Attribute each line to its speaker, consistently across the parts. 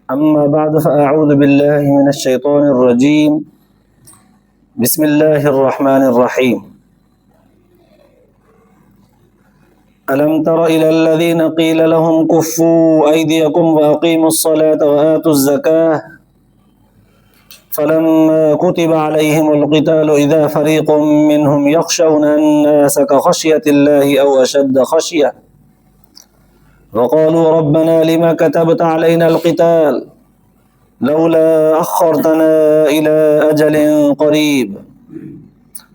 Speaker 1: अम्मा बाद फ़अऊज़ु बिल्लाहि मिनश्शैतानिर्रजीम बिस्मिल्लाहिर्रहमानिर्रहीम अलम तर इलल्लज़ीना क़ील लहुम कुफ़्फ़ू अयदियकुम व अक़ीमुस्सलाता व आतुज़्ज़काह फ़लम्मा कुतिबा अलैहिमुल क़ितालु इज़ा फ़रीक़ुम मिनहुम यख़शौना अन्नास कख़श्यतिल्लाहि औ अशद्द ख़श्यह व क़ालू रब्बना लिमा कतबत अलैना अलक़िताल लौला अख़्ख़रतना इला अजलिन क़रीब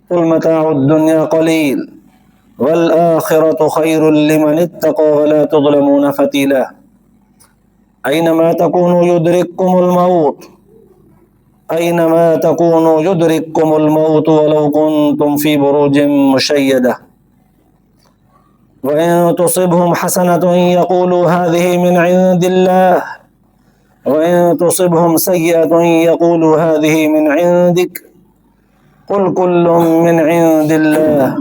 Speaker 1: क़ुल मताउद दुनिया क़लील वल आखिरतु खैरुल लिमन इत्तक़ा व ला तुज़लमूना फ़तीला ऐनमा तकूनु युदरिक्कुमुल मौत वलौ कुन्तुम फ़ी बुरूजिन मुशय्यदा व इन तुसिबहुम हसनतुन यक़ूलू हाज़िही मिन इंदिल्लाह व इन तुसिबहुम सय्यअतुन यक़ूलू हाज़िही मिन इंदिक क़ुल कुल्लुम मिन इंदिल्लाह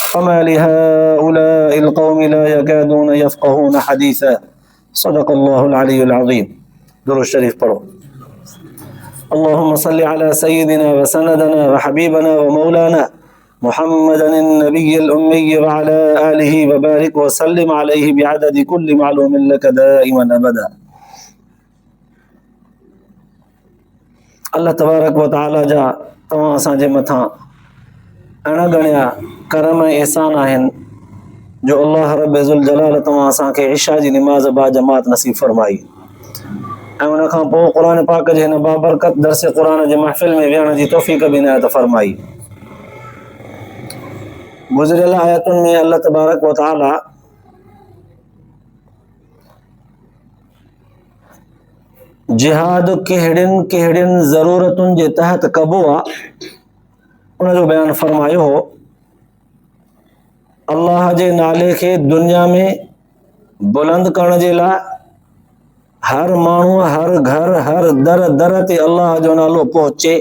Speaker 1: फमा लिहाउलाइल क़ौमि ला यकादूना यफ़क़हूना हदीसा सदक़ल्लाहुल अलियुल अज़ीम। दुरूद शरीफ पढ़ो। अल्लाहुम्मा सल्लि अला सय्यिदिना व सनदना व हबीबना व मौलाना मुहम्मदिन नबिय्यिल उम्मिय्यि व अला आलिहि व बारिक व सल्लिम अलैहि बिअददि कुल्लि मालूमिन लक दाइमन अबदा। अल्लाह तबारक व तआला जा तव्हां असांजे मथां अणगणिया करम ऐं एहसान आहिनि जो अल्लाह रब ज़ुल जलाल तव्हां असांखे इशा जी निमाज़ बा जमात नसीब फरमाई ऐं उन खां पोइ क़ुरान पाक जे हिन बाबरकत दरस क़ुरान जे महफ़िल में विहण जी तौफ़ीक़ बि इनायत फरमाई। गुज़िरियल आयतुनि में अल्लाह तबारक व तआला जिहाद कहिड़ियुनि कहिड़ियुनि ज़रूरतुनि जे तहत कबो आहे उन जो बयानु फरमायो हो। अल्लाह जे नाले खे दुनिया में बुलंद करण जे लाइ हर माण्हू हर घर हर दर दर ते अल्लाह जो नालो पहुचे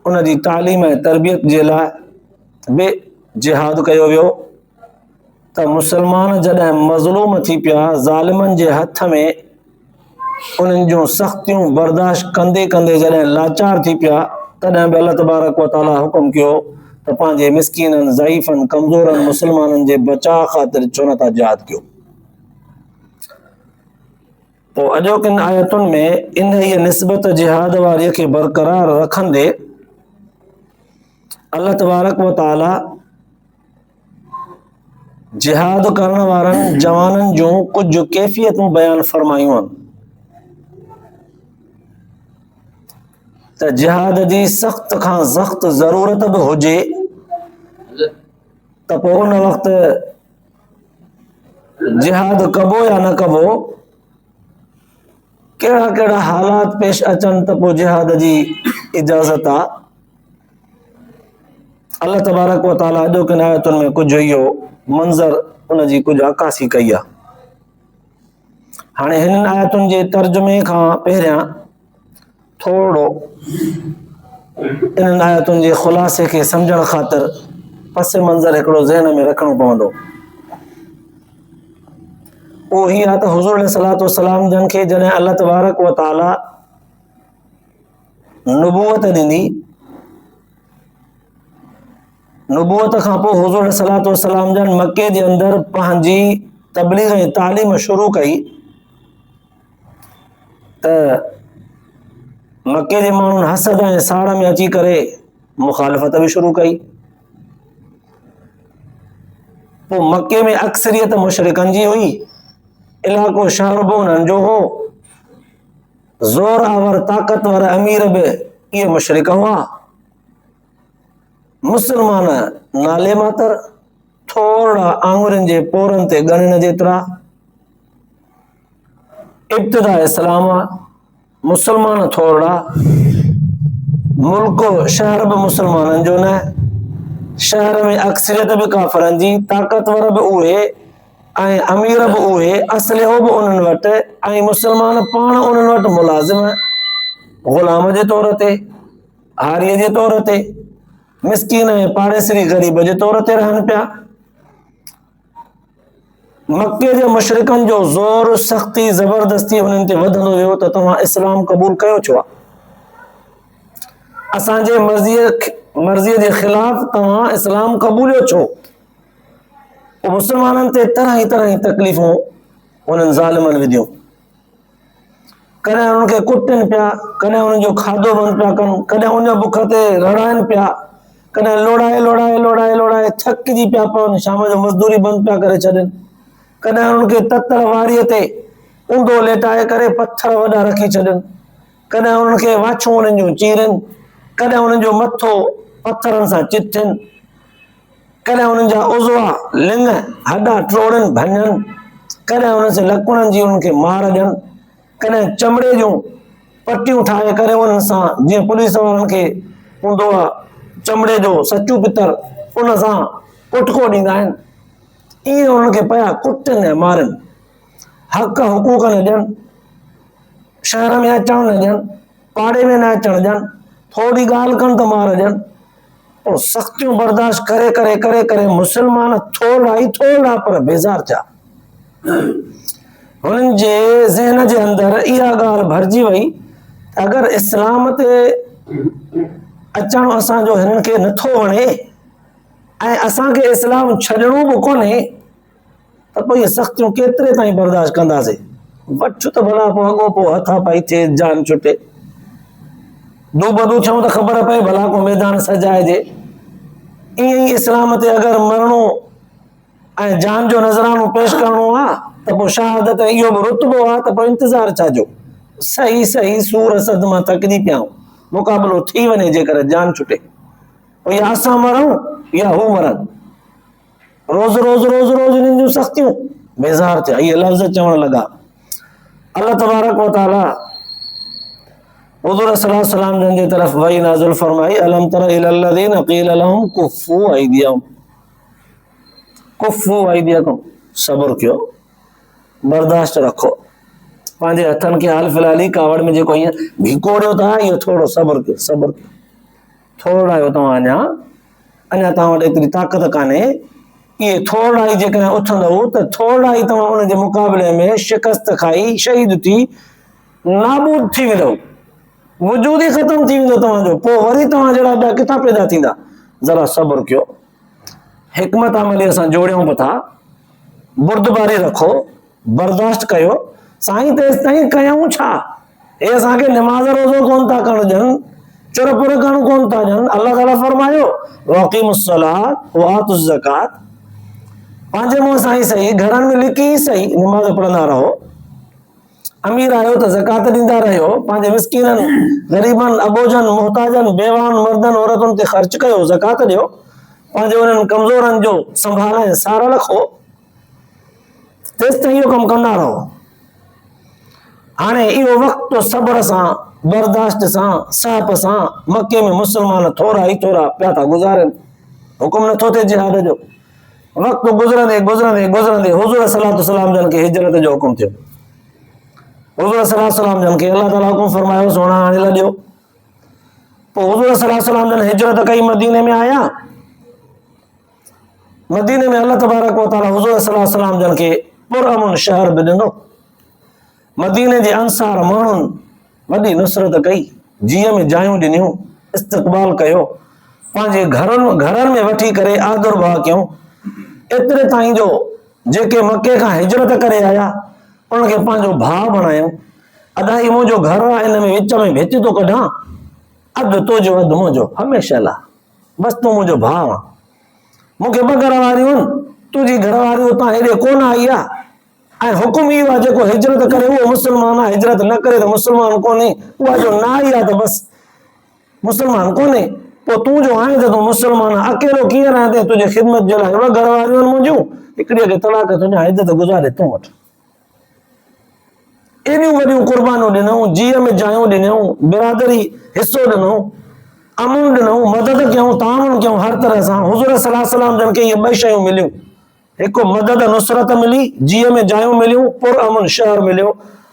Speaker 1: उन जी तालीम ऐं तरबियत जे लाइ बि जिहाद कयो वियो त मुसलमान जॾहिं मज़लूम थी पिया ज़ालिमनि जे हथ में उन्हनि जूं सख़्तियूं बर्दाश्त कंदे कंदे जॾहिं लाचार थी पिया तॾहिं बि अल्लाह तबारक व तआला हुकुम कयो त पंहिंजे मिस्कीननि ज़ईफ़नि कमज़ोरनि मुसलमाननि जे बचाव ख़ातिर छो नथा जिहाद कयो। पोइ अॼोकिन आयतुनि में इन ई निस्बत जिहाद वारीअ खे बरक़रार रखंदे अल्लाह तबारक व तआला जिहाद करण वारनि जवाननि जूं कुझु कैफ़ियतूं बयानु फरमायूं आहिनि त जिहाद जी सख़्त खां सख़्त ज़रूरत बि हुजे त पोइ उन वक़्तु जिहाद कबो या न कबो, कहिड़ा कहिड़ा हालात पेश अचनि त पोइ जिहाद जी इजाज़त आहे। अल्लाह तबारक व तआला अॼोकिन आयतुनि में कुझु इहो मंज़र उन जी कुझु अकासी कई आहे। हाणे हिन आयतुनि जे तर्जुमे खां पहिरियां थोरो इन्हनि आयतुनि जे ख़ुलासे खे सम्झण ख़ातिर पस मंज़र हिकिड़ो ज़हन में रखणो पवंदो। उहो ही आहे त हुज़ूर अलैहिस्सलातु वस्सलाम जन खे जॾहिं अल्लाह तबारक व तआला नुबूवत ॾिनी, नुबूवत खां पोइ हुज़ूर अलैहिस्सलातु वस्सलाम जन मके जे अंदरि पंहिंजी तबलीग ऐं तालीम शुरू कई त मके जे माण्हुनि हसद ऐं साड़ में अची करे मुखालफ़त बि शुरू कई। पोइ मके में अक्सरियत मुशरिकनि जी हुई, इलाइक़ो शहर बि उन्हनि जो हो, ज़ोरावर ताक़तवर अमीर बि इहे मुशरिक हुआ। मुसलमान नाले मातर थोरा आङुरियुनि जे पोरनि ते ॻणण जेतिरा। इब्तिदा इस्लाम आहे, मुसलमान थोरा, मुल्क शहर बि मुसलमाननि जो न, शहर में अक्सरियत बि काफ़रनि जी, ताक़तवर बि उहे ऐं अमीर बि उहे, असलिहो बि उन्हनि वटि ऐं मुसलमान पाण उन्हनि वटि मुलाज़िम ग़ुलाम जे तौर ते, हारीअ जे तौर ते, मिस्कीन ऐं पाड़ेसरी ग़रीब जे तौर ते रहनि पिया। मक्के जे मुशरिकनि जो ज़ोर सख़्ती ज़बरदस्ती हुननि ते वधंदो वियो त तव्हां इस्लाम क़बूल कयो छो आहे? असांजे मर्ज़ीअ जे ख़िलाफ़ तव्हां इस्लाम क़बूलियो छो? मुसलमाननि ते तरह ई तकलीफ़ूं उन्हनि ज़ालिमनि विधियूं। कॾहिं उन्हनि खे कुटनि पिया, कॾहिं उन्हनि जो खाधो बंदि पिया कनि, कॾहिं उन बुख ते रड़ाइनि पिया, कॾहिं लोड़ाए थकिजी पिया पवनि, शाम जो मज़दूरी बंदि पिया करे छॾनि, कॾहिं उन्हनि खे ततड़ वारीअ ते ऊंधो लेटाए करे पथर वॾा रखी छॾनि, कॾहिं उन्हनि खे वाछूं उन्हनि जूं चीरनि, कॾहिं उन्हनि जो मथो पथरनि सां चिथनि, कॾहिं उन्हनि जा उज़वा लिंग हॾा ट्रोड़नि भञनि, कॾहिं उन्हनि से लकुणनि जी उन्हनि खे मार ॾियनि, कॾहिं चमड़े जूं पटियूं ठाहे करे उन्हनि सां, जीअं पुलिस वारनि खे हूंदो आहे चमड़े जो सचू पितर, उन सां कुटको ॾींदा आहिनि, ईअं उन्हनि खे पिया कुटनि ऐं मारनि, हक़ हुकूक न ॾियनि, शहर में अचण न ॾियनि, पाड़े में न अचण ॾियनि, थोरी ॻाल्हि कनि त मार ॾियनि। पोइ सख़्तियूं बर्दाश्त करे करे करे करे मुसलमान थोड़ा पर बेज़ार थिया। हुननि जे ज़हन जे अंदरि इहा ॻाल्हि भरिजी वई, अगरि इस्लाम ते अचणु असांजो हिननि खे नथो वणे ऐं असांखे इस्लाम छॾिणो बि कोन्हे, त पोइ इहे सख़्तियूं केतिरे ताईं बर्दाश्त कंदासीं? वठ त भला पोइ अॻो पोइ हथापाई थिए, जान छुटे, दूबदू थियूं त ख़बर पए भला को मैदान सजाइजे। ईअं ई इस्लाम ते अगरि मरणो ऐं जान जो नज़रानो पेश करणो आहे त पोइ शहादत इहो बि रुतबो आहे, त पोइ इंतज़ारु छाजो? सही सूर सद मां थकिजी पियाऊं, मुक़ाबिलो थी वञे जेकर जान छुटे, पोइ या असां मरूं या हू मरनि। रोज़ इन्हनि जूं सख़्तियूं, बेज़ार थिया, इहे लफ़्ज़ चवण लॻा। अल्लाह तबारक व तआला हुज़ूर सल्लल्लाहु अलैहि वसल्लम जन जे तरफ़ वही नाज़िल फरमाई, अलम तर इलल लज़ीना क़ील लहुम कुफ़ू अयदियकुम, सब्र कयो, बर्दाश्त रखो, पंहिंजे हथनि खे हाल फ़िलहाल कावड़ में जेको हीअं भिकोड़ियो था, इहो थोरो सब्र कयो, थोरा आहियो तव्हां, अञा तव्हां वटि एतिरी ताक़त कान्हे, इहे थोरा ई जेकॾहिं उथंदव त थोरा ई तव्हां उनजे मुक़ाबले में शिकस्त खाई शहीद थी नाबूद थी वेंदव, वजूद ई ख़तम थी वेंदो तव्हांजो, पोइ वरी तव्हां जहिड़ा ॿिया किथां पैदा थींदा? ज़रा सब्र कयो, हिकमत अमलीअ सां जोड़ियूं बि था, बुर्दबारी रखो, बर्दाश्त कयो, साईं तेसि ताईं कयूं छा? हे असांखे निमाज़ रोज़ो कोन था करणु ॾियनि, चुर पुर करणु कोन था ॾियनि। अल्लाह ताला फरमायो वक़ीमुस्सलात व आतुज़ ज़कात, पंहिंजे मुंहं सां ई सही, घरनि में लिकी ई सही, निमाज़ पढ़ंदा रहो, अमीर आहियो त ज़कात ॾींदा रहियो, पंहिंजे मिस्कीननि, ग़रीबनि, अबोजनि, मुहताजनि, बेवाउनि, मर्दनि, औरतुनि ते ख़र्च कयो, ज़कात ॾियो, पंहिंजे उन्हनि कमज़ोरनि जो संभाल ऐं सार रखो, तेसि ताईं इहो कमु कंदा रहो। हाणे इहो वक़्तु सब्र सां, बर्दाश्त सां, साप सां मके में मुसलमान थोरा ई थोरा पिया था गुज़ारनि, हुकुम नथो थिए जिहाद जो। वक़्तु गुज़रंदे हुज़ूर सल्लल्लाहु अलैहि वसल्लम जन खे हिजरत जो हुकुम थियो, हुज़ूर सल्लल्लाहु अलैहि वसल्लम जन खे अल्लाह ताला हुकुम फरमायो, सोना हाणे लॾियो। पोइ हुज़ूर सल्लल्लाहु अलैहि वसल्लम जन हिजरत कई, मदीने में आया, मदीने में अल्लाह तबारक व तआला हुज़ूर सल्लल्लाहु अलैहि वसल्लम जन खे पुरअमन शहर बि ॾिनो, मदीने जे अंसार माण्हुनि वॾी नुसरत कई, जीअ में जायूं ॾिनियूं, इस्तक़बाल कयो, पंहिंजे घरनि में वठी करे आदर भाव कयूं, एतिरे ताईं जो जेके मके खां हिजरत करे आया उनखे पंहिंजो भाउ बणायूं। अढाई मुंहिंजो घर आहे, हिन में विच में भिति थो कढां, अधु तुंहिंजो अधु मुंहिंजो, हमेशह लाइ, बसि तूं मुंहिंजो भाउ आहे, मूंखे ॿ घर वारियूं आहिनि, तुंहिंजी घर वारी उतां हेॾे कोन आई आहे, ऐं हुकुम इहो आहे जेको हिजरत करे उहो मुस्लमान आहे, हिजरत न करे त मुस्लमान कोन्हे, उहा जो न आई आहे त बसि मुस्लमान कोन्हे। पोइ तूं जो आहे त तूं मुस्लमान आहे, अकेलो कीअं रहंदे? तुंहिंजे ख़िदमत जे लाइ ॿ घर वारियूं आहिनि मुंहिंजूं, हिकिड़ीअ खे तलाक तुंहिंजा इज़त गुज़ारे तूं वटि। एॾियूं वॾियूं कुर्बानियूं ॾिनऊं, जीअ में जायूं ॾिनऊं, बिरादरी हिसो ॾिनऊं, अमन ॾिनऊं, मदद कयूं, ताउन कयूं, हर तरह सां। हुज़ूर सल्लल्लाहु अलैहि वसल्लम जन खे इहे ॿ शयूं मिलियूं, हिकु मदद नुसरत मिली, जीअ में जायूं मिलियूं, पुरअमन शहर मिलियो।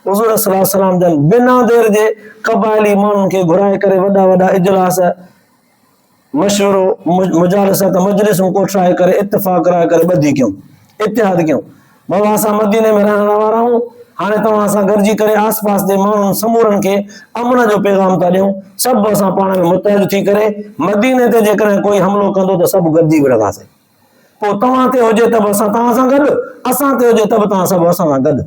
Speaker 1: हुज़ूर सल्लल्लाहु अलैहि वसल्लम जन बिना देर जे क़बाइली माण्हुनि खे घुराए करे वॾा इजलास, मशवरो, मुजालसत, मजलिसूं कोठाए करे इत्तिफ़ाक़ कराए करे ॿधी कयूं, इतिहाद कयूं। बाबा असां मदीने में रहण वारा आहियूं, हाणे तव्हां सां गॾिजी करे आस पास जे माण्हुनि समूरनि खे अमन जो पैगाम था ॾियूं। सभु असां पाण में मुतहद थी करे मदीने ते जेकॾहिं कोई हमलो कंदो त सभु गॾिजी विढ़ंदासीं। पोइ तव्हां ते हुजे त बि असां तव्हां सां गॾु, असां ते हुजे त बि तव्हां सभु असां सां गॾु,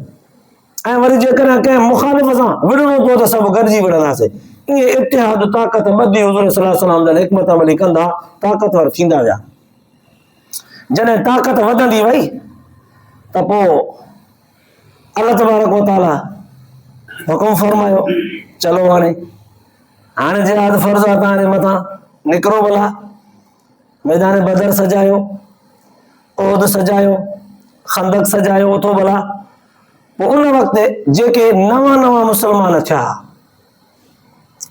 Speaker 1: ऐं वरी जेकॾहिं कंहिं मुखालिफ़ सां विढ़णो पियो त सभु गॾिजी विढ़ंदासीं। ईअं इतिहाद ताक़त ॿधी हुज़ूर सल्लल्लाहु अलैहि वसल्लम जन हिकमत अमली कंदा ताक़तवर थींदा विया। जॾहिं ताक़त वधंदी वई त पोइ अल्लाह तबारक व तआला हुकुम फरमायो, चलो हाणे जिहाद फर्ज़ आहे तव्हांजे मथां, निकिरो भला, मैदान बदर सजायो, ओहद सजायो, खंदक सजायो, उथो भला। पोइ उन वक़्तु जेके नवां नवां मुस्लमान थिया,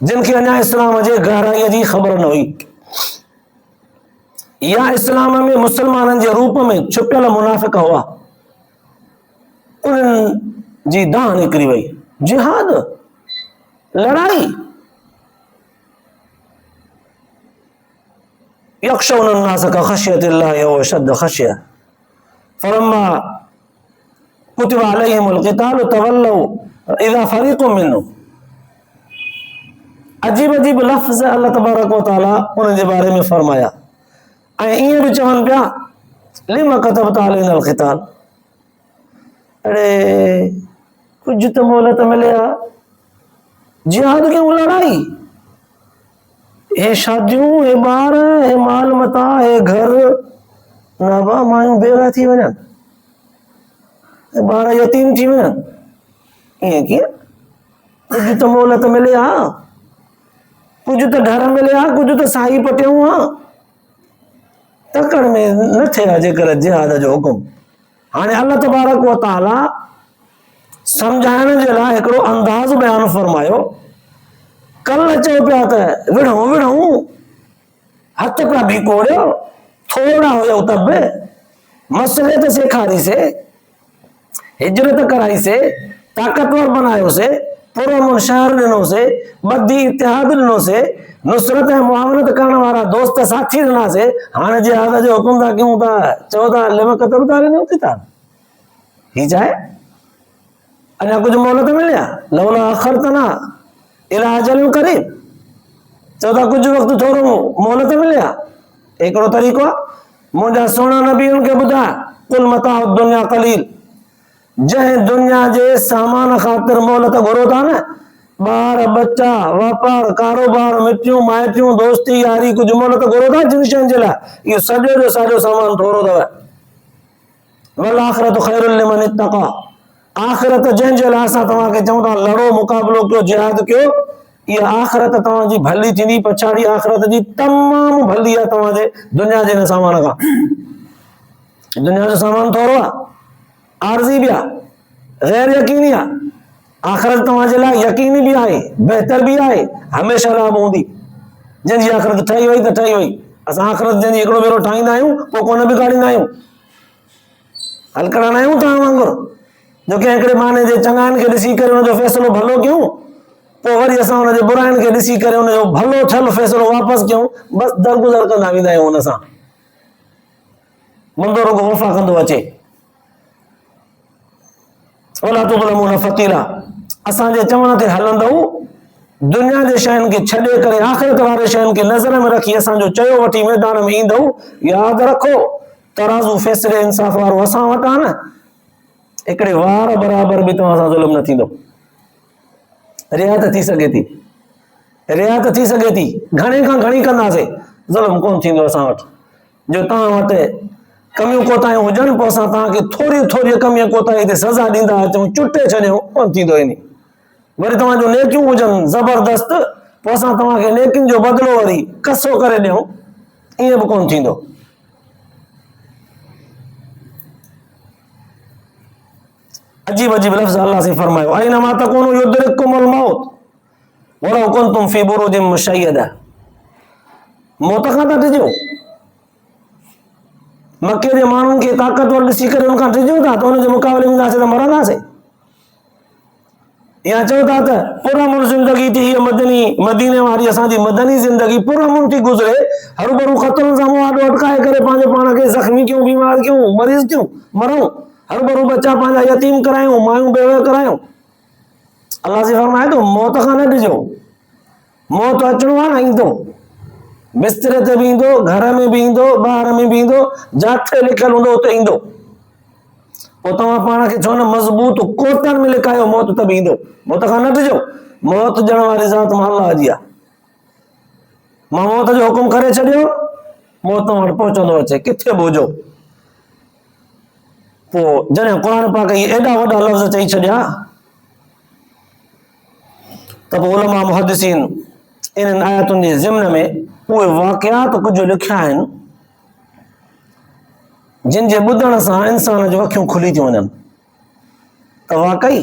Speaker 1: जिन खे अञा इस्लाम जे गहराईअ जी ख़बर न हुई, या इस्लाम में मुसलमाननि जे रूप में छुपियल मुनाफ़िक हुआ, उन्हनि जी दाह निकिरी वई। जिहाद, लड़ाई, यख़्शौन अन्नास कख़श्यतिल्लाहि व अशद्द ख़श्या फलम्मा कुतिबा अलैहिमुल क़िताल तवल्लौ इज़ा फ़रीक़ुम मिन्हुम। अजीब अजीब लफ़्ज़ अल्लाह तबारक व तआला उन जे बारे में फरमाया, ऐं ईअं बि चवनि पिया लिमा कतबता अलैनल क़िताल, अरे कुछ तो मोहलत मिले, जिहाद क्यों लड़ाई, हे शादियों, हे ॿार, हे माल मता, हे घर, नाबा मायूं बेवा थी वञनि, ॿार यतीम थी वञनि, ईअं कीअं? कुछ तो मोहलत मिले हा, कुछ तो डर मिले हा, कुछ तो साई पटियूं हा, तकड़ में न थिया जेकर जिहाद जो हुकुम। हाणे अल्लाह तबारक व तआला समझाइण जे लाइ हिकिड़ो अंदाज़ बयान फरमायो। कल्ह चओ पिया त विढ़ूं विढ़ूं, हथ पिया बि कोड़ियो, थोड़ा हुयो तब मसले त सेखारीसे, हिजरत कराईसे, ताक़तवर बनायोसे, पुरअमन शहर ॾिनोसे, ॿधी इतिहाद ॾिनोसे, नुसरत ऐं मुआवनत करण वारा दोस्त साथी ॾिनासे। हाणे जिहाद जो हुकुम था कयूं था, चओ था लिमा कतबता अलैनल क़िताल, ही चाहे अञा कुछ मोहलत मिले हा, लौला अखरतना इला अजलिन करीब, चओ था कुछ वक़्तु थोरो मोहलत मिले हा। हिकिड़ो तरीक़ो आहे, मुंहिंजा सुहिणा नबीअनि खे ॿुधाए, कुल मताउ दुनिया क़लील, जंहिं दुनिया जे सामान ख़ातिर मोहलत घुरो था न, ॿार बच्चा, वापार, कारोबार, मिटियूं माइटियूं, दोस्ती यारी, कुछ मोहलत घुरो था जिन शयुनि जे लाइ, इहो सॼो जो सॼो सामान थोरो अथव। वल आख़िरतु ख़ैरुल लिमन इत्तक़ा, आख़िरत जंहिंजे लाइ असां तव्हांखे चऊं था लड़ो, मुक़ाबिलो कयो, जिहाद कयो, इहा आख़िरत तव्हांजी भली थींदी, पछाड़ी आख़िरत जी तमामु भली आहे तव्हांजे दुनिया जे सामान खां। दुनिया जो सामान थोरो आहे, आरज़ी भी आहे, गैर यकीनी आहे, आख़िरत तव्हांजे लाइ यकीनी भी आहे, बहितर भी आहे, हमेशह लाइ हूंदी। जंहिंजी आख़िरत ठही वई त ठही वई। असां आख़िरत जंहिंजी हिकिड़ो भेरो ठाहींदा आहियूं, पोइ कोन बिगाड़ींदा आहियूं, हलकड़ा न आहियूं तव्हां वांगुरु जो कंहिं हिकिड़े माने जे चङाइनि खे ॾिसी करे हुनजो फ़ैसिलो भलो कयूं, पोइ वरी असां हुनजे बुराइनि खे ॾिसी करे हुनजो भलो थियल फ़ैसिलो वापसि कयूं, बसि दरगुज़र कंदा वेंदा आहियूं हुन सां, मुंदो रुगो वफ़ा कंदो अचे। वला तुज़लमून फ़तीला, असांजे चवण ते हलंदव, दुनिया जे शयुनि खे छॾे करे आख़िरत वारे शयुनि खे नज़र में रखी असांजो चयो वठी मैदान में ईंदव, यादि रखो तराज़ू फ़ैसिले इंसाफ़ वारो असां वटि आहे न, हिकिड़े वार बराबरि बि तव्हां सां ज़ुल्म न थींदो। रियायत थी सघे थी, रियायत थी सघे थी, घणे खां घणी कंदासीं, ज़ुल्म कोन थींदो असां वटि। जो तव्हां वटि कमियूं कोताहियूं हुजनि, पोइ असां तव्हांखे थोरी थोरी कमीअ कोताही ते सज़ा ॾींदा अचूं, चुटे छॾियूं, कोन थींदो इन। वरी तव्हांजो नेकियूं हुजनि ज़बरदस्त, पोइ असां तव्हांखे नेकियुनि जो बदिलो वरी कसो करे ॾियूं, ईअं बि कोन थींदो। अजीब अजीब लफ़्ज़ अल्लाह से फरमायो, ऐनमा तकूनु युदरिकुमुल मौत वलौ कुंतुम फी बुरूजिन मुशय्यदा, मौत खां था डिॼो। मके जे माण्हुनि खे ताक़तवर ॾिसी करे हुन खां डिॼो था त हुनजे मुक़ाबले में ईंदासीं त मरंदासीं। या चओ था त पुरअमन ज़िंदगी थी, हीअ मदीने वारी असांजी मदनी ज़िंदगी पुरअमन थी गुज़रे, हरूभरू ख़तरनि सां मुआदो अटकाए करे पंहिंजे पाण खे ज़ख़्मी कयूं, बीमार कयूं, मरीज़ कयूं, मरूं, हरू बच्चा पंहिंजा यतीम करायूं, मायूं बेवा करायूं। अल्लाह से फरमाए तो मौत खां न ॾिजो, मौत अचणो आहे न, ईंदो बिस्तरे ते बि ईंदो, घर में बि ईंदो, ॿाहिरि में बि ईंदो, जिथे लिखियलु हूंदो उते ईंदो। पोइ तव्हां पाण खे छो न मज़बूत कोटनि में लिकायो, मौत त बि ईंदो, मौत खां न ॾिजो। मौत ॾियण वारी ज़ात मां अल्लाह जी आहे। मां मौत जो हुकुम करे छॾियो, मौत वटि पहुचंदो अचे, किथे बोझो। पोइ जॾहिं क़ुर पाक एॾा वॾा लफ़्ज़ चई छॾिया त पोइ उलमा मुहद्दिसीन इन्हनि आयतुनि जे ज़िम्न में उहे वाक़ियात कुझु लिखिया आहिनि जिन जे ॿुधण सां इंसान जूं अखियूं खुली थियूं वञनि त वाकई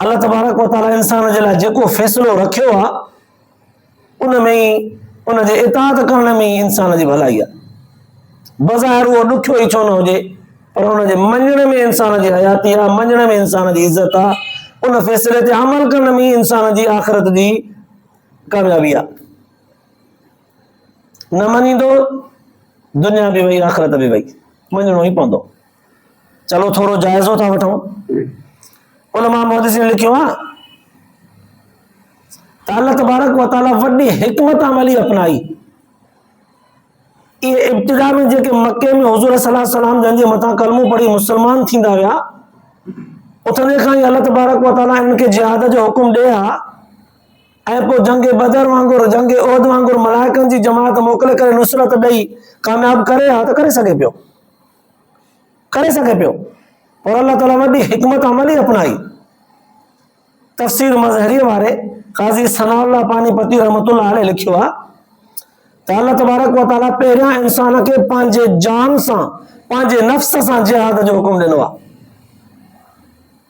Speaker 1: अल्लाह तबारक व तआला इंसान जे लाइ जेको फ़ैसिलो रखियो आहे उन में ई उनजे इताअत करण में ई इंसान जी भलाई आहे। बज़ाहिर उहो ॾुखियो ई छो न हुजे, पर हुनजे मञण में इंसान जी हयाती आहे, मञण में इंसान जी इज़त आहे, उन फ़ैसिले ते अमल करण में ई इंसान जी आख़िरत जी कामयाबी आहे। न मञींदो, दुनिया बि वई, आख़िरत बि वई, मञणो ई पवंदो। चलो थोरो जाइज़ो था वठूं। उलमा मुहद्दिसीन लिखियो आहे त अल्लाह तबारक व तआला वॾी हिकमत अमली अपनाई। इहे इब्तिदा में जेके मके में हुज़ूर सल्लल्लाहु अलैहि वसल्लम जंहिंजे मथां कलमो पढ़ी मुस्लमान थींदा विया, उथंदे खां ई अल्लाह तबारक व तआला इनखे जिहाद जो हुकुम ॾे हा, ऐं पोइ जंग बदर वांगुरु, जंग ओहद वांगुरु मलाइकनि जी जमात मोकिले करे नुसरत ॾेई कामयाब करे हा, त करे सघे पियो, करे सघे पियो। पर अल्लाह ताला वॾी हिकमत अमली अपनाई। तफ़सीर मज़हरी वारे क़ाज़ी सनाउल्लाह पानीपती रहमतुल्लाह अलैह लिखियो आहे त अल्लाह तबारक व तआला पहिरियां इंसान खे पंहिंजे जान सां, पंहिंजे नफ़्स सां जिहाद जो हुकुम ॾिनो आहे।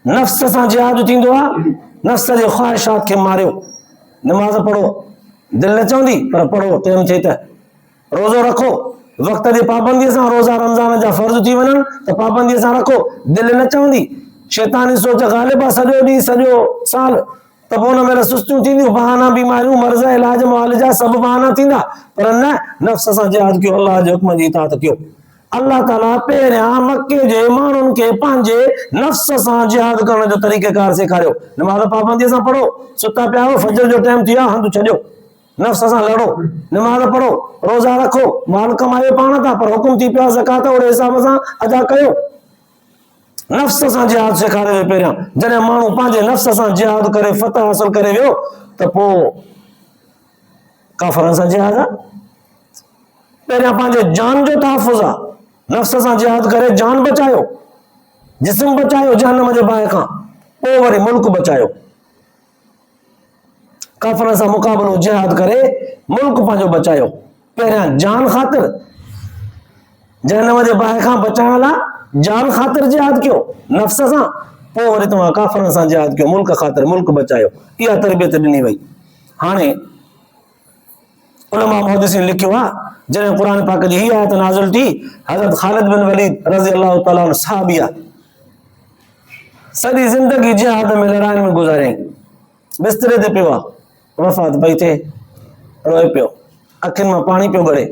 Speaker 1: नफ़्स सां जिहाद थींदो आहे, नफ़्स जे ख़्वाहिशात खे मारियो, नमाज़ पढ़ो, दिलि न चवंदी पर पढ़ो, टाइम थिए त रोज़ो रखो, वक़्त जी पाबंदीअ सां रोज़ा रमज़ान जा फ़र्ज़ थी वञनि त पाबंदीअ सां रखो, दिलि न चवंदी, शैतानी सोच ग़ालिब आहे सॼो ॾींहुं सॼो साल, त पोइ हुन महिल सुस्तियूं थींदियूं, बहाना, बीमारियूं, मर्ज़, इलाज, मुआलिजा सभु बहाना थींदा। पर न, नफ़्स सां जिहाद कयो, अल्लाह जे हुक्म जी इताअत कयो। अल्लाह ताला पहिरियां मके जे माण्हुनि खे पंहिंजे नफ़्स सां जिहाद करण जो तरीक़ेकार सेखारियो। नमाज़ पाबंदीअ सां पढ़ो, सुता पिया हो, फजर जो टाइम थी वियो, हंधु छॾियो, नफ़्स सां लड़ो, नमाज़ पढ़ो, रोज़ा रखो, माल कमायो पाण था, पर हुकुम थी पियो ज़कात ओड़े हिसाब सां अदा कयो। नफ़्स सां जिहाद सेखारे वियो पहिरियां। जॾहिं माण्हू पंहिंजे नफ़्स सां जिहाद करे फतह हासिल करे वियो त पोइ काफ़रनि सां जिहाद आहे। पहिरियां पंहिंजे जान जो तहफ़ुज़ आहे, नफ़्स सां जिहाद करे जान बचायो, जिस्म बचायो जहन्नम जे बाहि खां, पोइ वरी मुल्क बचायो। काफ़रनि सां मुक़ाबिलो जिहाद करे मुल्क पंहिंजो बचायो। पहिरियां जान ख़ातिर, जहन्नम जे बाहि खां बचाइण लाइ जान ख़ातिर जिहाद कयो नफ़्स सां, पोइ वरी तव्हां काफ़रनि सां जिहाद कयो मुल्क ख़ातिर, मुल्क बचायो। इहा तरबियत ॾिनी वई। हाणे उलमा मुहद्दिसीन लिखियो आहे जॾहिं क़ुर पाक जी हीअ आयत नाज़िल थी, हज़रत ख़ालिद बिन वलीद रज़ी अल्लाह तआला अन्हु सहाबी आहे, सॼी ज़िंदगी जिहाद में लड़ाइनि में गुज़ारियईं, बिस्तरे ते पियो आहे, वफ़ात पई थिए, रोए पियो, अखियुनि मां पाणी पियो ॻड़े।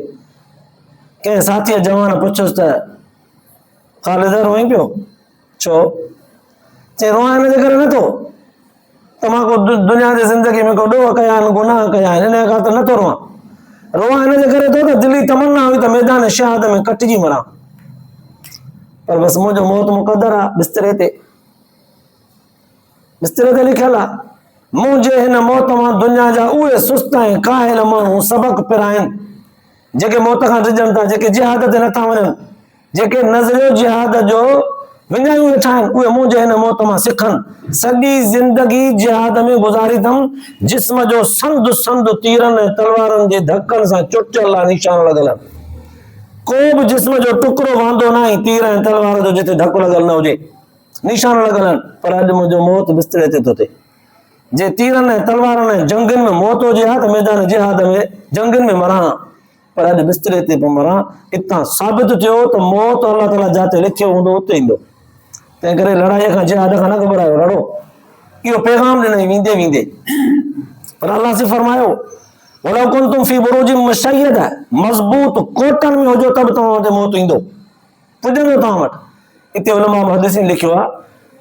Speaker 1: कंहिं साथीअ जवान पुछियुसि त ख़ालिद रोई पियो, छो? चई रोआं हिन जे करे नथो त मां को दुनिया जी ज़िंदगी में को ॾोह कया आहिनि, गुनाह कया आहिनि, हिन खां त नथो रोआं। रोआं हिन जे करे थो त दिली तमन्ना हुई त मैदान शहाद में कटिजी मरां, पर बसि मुंहिंजो मौत मुक़दर आहे। बिस्तरे ते लिखियल आहे, मुंहिंजे हिन मौत मां दुनिया जा उहे सुस्त ऐं काहिल माण्हू सबक़ पिराइनि जेके मौत खां डिॼनि था, जेके जिहाद ते नथा वञनि, जेके नज़रियो जिहाद जो विञायूं वेठा आहिनि, उहे मुंहिंजे हिन मौत मां सिखनि। सॼी ज़िंदगी जिहाद में गुज़ारी अथमि, जिस्म जो संद संद तीरनि ऐं तलवारनि जे धकनि सां चुटियल आहे, निशान लॻल आहिनि। को बि जिस्म जो टुकड़ो वांदो न आहे तीर ऐं तलवार जो जिते धकु लॻल न हुजे, निशान लॻल आहिनि। पर अॼु मुंहिंजो मौत बिस्तरे ते थो थिए। जे तीरनि ऐं तलवारनि ऐं जंगनि में मौत हुजे हा त मैदान जिहाद में जंगनि में मरां, पर अॼु बिस्तरे ते पियो मरां। हितां साबित थियो त मौत अल्लाह ताला जिते लिखियो हूंदो उते ईंदो। तंहिं करे लड़ाईअ खां जिहाद खां न घबरायो, लड़ो। इहो पैगाम ॾिनई वेंदे वेंदे। पर अल्लाह से फरमायो वलो कुंतुम फी बुरूजिन मुशय्यदा, मज़बूत कोटनि में हुजो त बि तव्हां वटि मौत ईंदो, पुॼंदो तव्हां वटि। इते उलमा मुहद्दिसीन लिखियो आहे,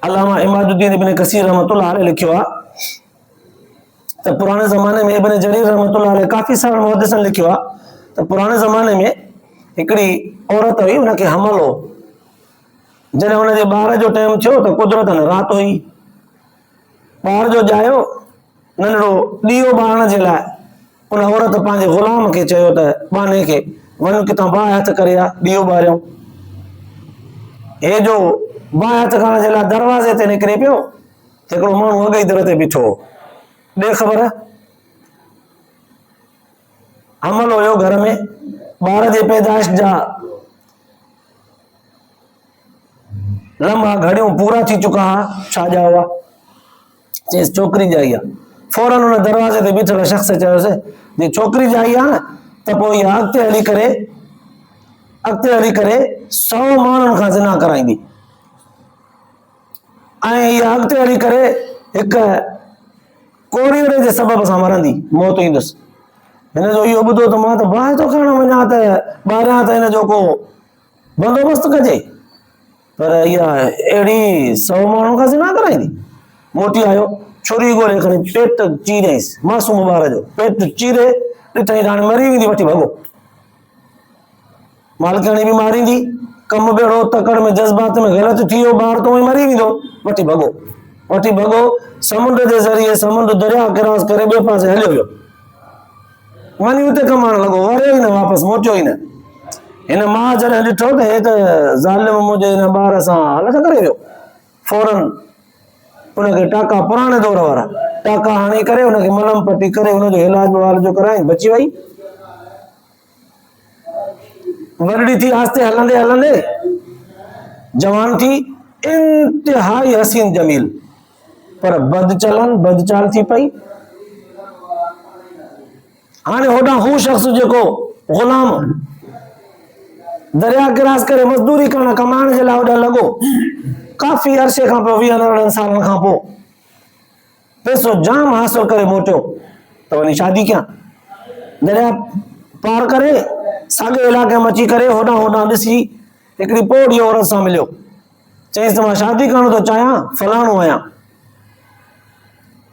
Speaker 1: अल्लामा इमादुद्दीन इब्न कसीर रहमतुल्लाह अलैह लिखियो आहे त पुराने ज़माने में इब्न जरीर रहमतुल्लाह अलैह काफ़ी सारा मुहद्दिसन लिखियो आहे त पुराने ज़माने में हिकिड़ी औरत हुई, उनखे हमल हो। जॾहिं हुनजे ॿार जो टाइम थियो त कुदरतन राति हुई, ॿार जो ॼायो नंढड़ो ॾीओ ॿारण जे लाइ उन औरत पंहिंजे ग़ुलाम खे चयो त बाने खे वञ किथां बाहि हथ करे आ, ॾीओ ॿारियूं। हे जो बाहि हथ करण जे लाइ दरवाज़े ते निकिरे पियो, हिकिड़ो माण्हू अॻे ई दर ते बीठो हो। ॾे ख़बर, हमल हुयो घर में, ॿार जे पैदाइश जा लम्हा घड़ियूं पूरा थी चुका हुआ, छा जा हुआ, चयसि छोकिरी ॼाई आहे। फौरन हुन दरवाज़े ते बीठल शख़्स चयोसि जे छोकिरी ॼाई आहे न त पोइ इहा अॻिते हली करे 100 माण्हुनि खां ज़िना कराईंदी, ऐं इहा अॻिते हली करे हिकु कोरीअड़े जे सबब सां मरंदी, मौत ईंदुसि। हिन जो इहो ॿुधो त मां त बाहि थो खणण वञा त ॿाहिरां त हिन जो को बंदोबस्तु कजे, पर इहा अहिड़ी 100 माण्हुनि खां ज़िना कराईंदी। मोटी आयो, छुरी ॻोल्हे खणी पेट चीरियईंसि, मासूम ॿार जो पेट चीरे ॾिठई त हाणे मरी वेंदी, वठी भॻो। मालिकाणी बि मारींदी, कमु बेड़ो तकड़ में जज़्बात में ग़लति थी वियो, ॿार तो मरी वेंदो, वठी भॻो। समुंड जे ज़रिए समुंड दरिया क्रॉस करे ॿिए पासे हलियो वियो, वञी उते कमाइण लॻो, वरियो ई न वापसि, मोटियो ई न। हिन मां जॾहिं ॾिठो त हे त ज़ालिम मुंहिंजे हिन ॿार सां हालत करे वियो, फौरन उनखे टाका, पुराणे दौर वारा टाका हणी करे उनखे मलम पटी करे उनजो इलाज जो कराई, बची वई। वरड़ी थी, आस्ते हलंदे हलंदे जवान थी, इंतिहाई हसीन जमील, पर बदचाल थी पई। हाणे होॾां हू शख़्स जेको ग़ुलाम दरिया क्रॉस करे मज़दूरी करण कमाइण जे लाइ होॾां लॻो, काफ़ी अरसे खां पोइ 20 सालनि खां पोइ पैसो जाम हासिल करे मोटियो त वञी शादी कयां, दरिया पार करे साॻे इलाइक़े में अची करे होॾां ॾिसी हिकिड़ी पोड़ी औरत सां मिलियो, चयईंसि मां शादी करणु थो चाहियां, फलाणो आहियां।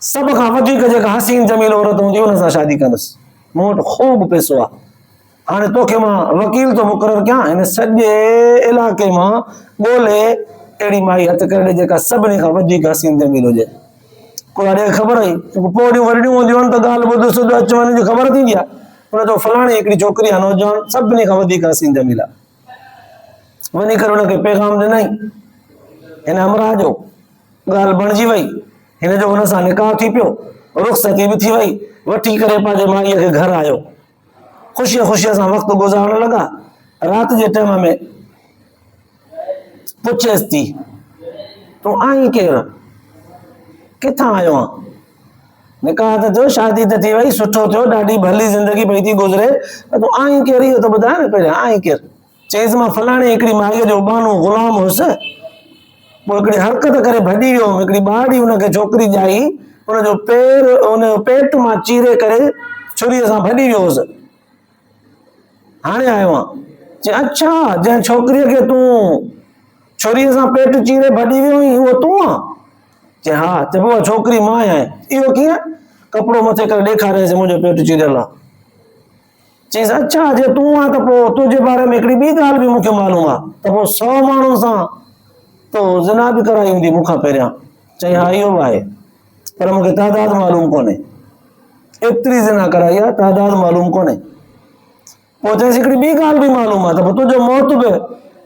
Speaker 1: सभ खां वधीक जेका हसीन जमील औरत हूंदी हुन सां शादी कंदुसि, मूं वटि ख़ूब पैसो आहे, हाणे तोखे मां वकील थो मुक़ररु कयां, हिन सॼे इलाइक़े मां ॻोल्हे अहिड़ी माई हथ करे जेका सभिनी खां वधीक हसीन जमील हुजे। कोई हाणे ख़बर हुई, पोड़ियूं वॾियूं हूंदियूं आहिनि त ॻाल्हि ॿुध सुध अच वञ जी ख़बर थींदी आहे, हुन चयो फलाणी हिकिड़ी छोकिरी आहे नौजवान, सभिनी खां वधीक हसीन जमील आहे। वञी करे हुनखे पैगाम ॾिनई, हिन अमरा जो ॻाल्हि बणिजी वई, हिन जो हुन सां निकाह थी पियो, रुख़्सती बि थी वई, वठी करे पंहिंजे माईअ खे घर आयो, ख़ुशीअ सां वक़्तु गुज़ारण लॻा। राति जे टाइम में पुछेसि थी, तूं आहीं केरु, किथां आयो आहीं? निकाह त थियो, शादी त थी वई, सुठो थियो, ॾाढी भली ज़िंदगी पई थी गुज़रे, तूं आहीं केरु इहो त ॿुधाए न पहिरियां, आहीं केरु? चयईंसि मां फलाणी हिकिड़ी माईअ जो बानो ग़ुलाम हुयुसि, पोइ हिकिड़ी हरकत करे भॼी वियो, हिकिड़ी ॿारड़ी हुनखे छोकिरी ॼाई, हुनजो पेट मां चीरे करे छुरीअ सां भॼी वियो हुउसि, हाणे आयो आहियां। चई अच्छा, जंहिं छोकिरीअ खे तूं छुरीअ सां पेट चीरे भॼी वियो हुई उहो तूं आहे? चई हा। चए पोइ छोकिरी मां आहियां। इहो कीअं? कपिड़ो मथे करे ॾेखारियसि, मुंहिंजो पेट चीरियल आहे। चईसि अच्छा, जे तूं आहे त पोइ तुंहिंजे बारे में हिकिड़ी ॿी ॻाल्हि बि मूंखे मालूम आहे त पोइ 100 माण्हुनि सां तो ज़िना बि कराई हूंदी मूंखां पहिरियां। चई हा इहो बि आहे, पर मूंखे तादाद मालूम कोन्हे, एतिरी ज़िना कराई आहे, तादाद मालूम कोन्हे। पोइ चईसि हिकिड़ी ॿी ॻाल्हि बि मालूम आहे त पोइ तुंहिंजो मौत बि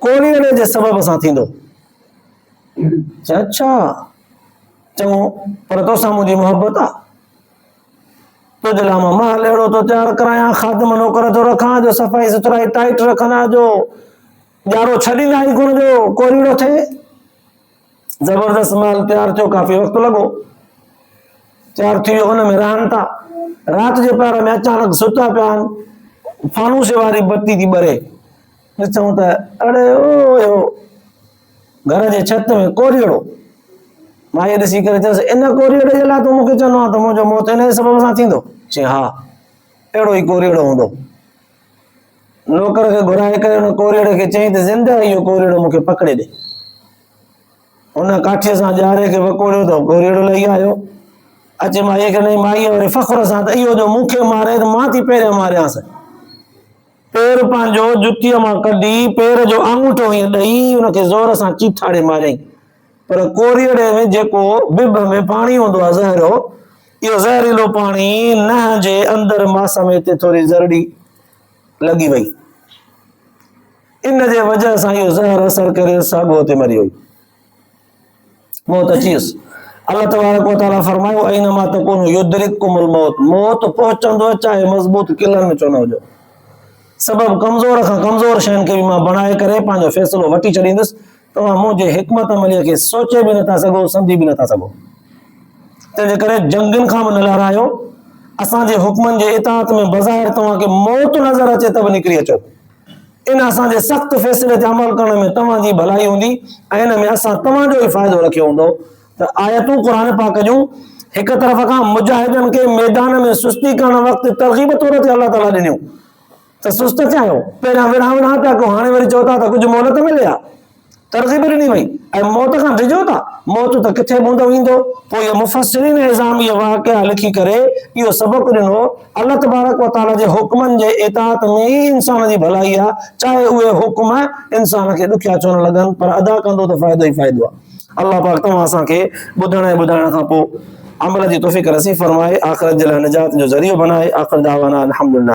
Speaker 1: कोरीअड़े जे सबब सां थींदो। चई अच्छा, चङो, पर तोसां मुंहिंजी मोहबत आहे, तुंहिंजे लाइ मां महल अहिड़ो थो तयारु करायां, ख़ादिम नौकर थो रखां जो सफ़ाई सुथराई टाइट रखंदा, जो ॼारो छॾींदा ई कोन जो कोरीड़ो थिए। ज़बरदस्त महल तयारु थियो, काफ़ी वक़्तु लॻो, तयारु थी वियो, हुन में रहनि था। राति जे पहर में अचानक सुता पिया आहिनि, फानूस वारी बत्ती थी ॿरे, ॾिसूं त अड़े ओ घर जे छत में कोरीड़ो। माई ॾिसी करे चयोसि इन कोरीड़े जे लाइ तूं मूंखे चवंदो आहे त मुंहिंजो मौत हिन जे सबब सां थींदो? चई हा, अहिड़ो ई कोरीड़ो हूंदो। नौकर खे घुराए करे हुन कोरीड़े खे चई त ज़िंदा इहो कोरीड़ो मूंखे पकिड़े ॾे। हुन काठीअ सां ॼारे खे वकोड़ियो त गोरिड़ो लही आयो। अचे माईअ खे नहीं माईअ वरी फ़ख्र सां त इहो जो मूंखे मारे त मां थी पहिरियों मारियांसि। पेर पंहिंजो जुतीअ मां कढी पेर जो आङूठो हीअं ॾेई हुनखे ज़ोर सां चीथाड़े मारियईं। पर कोरीअड़े में जेको बिब में पाणी हूंदो आहे ज़हरो, इहो ज़हरीलो पाणी नह जे अंदरि मास में ते थोरी ज़रड़ी लॻी वई। इन जे वजह सां इहो ज़हर असर करे साॻियो ते मरी वई, मौत अची वियुसि। अल्लाह तबारक व तआला फरमायो ऐनमा तकुनु युद्रिकुमुल मौत, मौत पहुचंदो चाहे मज़बूत किलन में छो न हुजो। सबब कमज़ोर खां कमज़ोर शयुनि खे बि मां बणाए करे पंहिंजो फ़ैसिलो वठी छॾींदुसि। तव्हां मुंहिंजे हिकमत अमलीअ खे सोचे बि नथा सघो, सम्झी बि नथा सघो। तंहिंजे करे जंगनि खां बि न लड़ायो। असांजे हुक्मनि जे इताअत में बज़ाहिर तव्हांखे मौत नज़र अचे त बि निकिरी अचो। इन असांजे सख़्त फ़ैसिले ते अमल करण में तव्हांजी भलाई हूंदी ऐं इन में असां तव्हांजो ई फ़ाइदो रखियो हूंदो। त आयतूं क़ुर पाक जूं हिक तरफ़ खां मुजाहिदनि खे मैदान में सुस्ती करण वक़्तु तरग़ीब तौर ते अल्लाह ताला ॾिनियूं त सुस्त थिया आहियो, पहिरियां विरहां पिया कयो, हाणे वरी चओ था त कुझु मोहलत मिले आहे। तरग़ीब ॾिनी वई ऐं मौत खां डिॼो था, मौत त किथे बूंदो ईंदो। पोइ इहो मुफ़स्सिरीन निज़ाम इहो वाक़िआ लिखी करे इहो सबक़ ॾिनो अल्लाह तबारक व तआला जे हुक्मनि जे इताअत में ई इंसान जी भलाई आहे, चाहे उहे हुक्म इंसान खे ॾुखिया छो न लॻनि, पर अदा कंदो त फ़ाइदो ई फ़ाइदो आहे। अल्लाह पाक तव्हां असांखे ॿुधण ऐं ॿुधाइण खां पोइ अमल जी तौफ़ीक़ नसीब फरमाए, आख़िरत जे लाइ निजात जो ज़रियो बनाए। आख़िर दावाना अल्हम्दुलिल्लाह।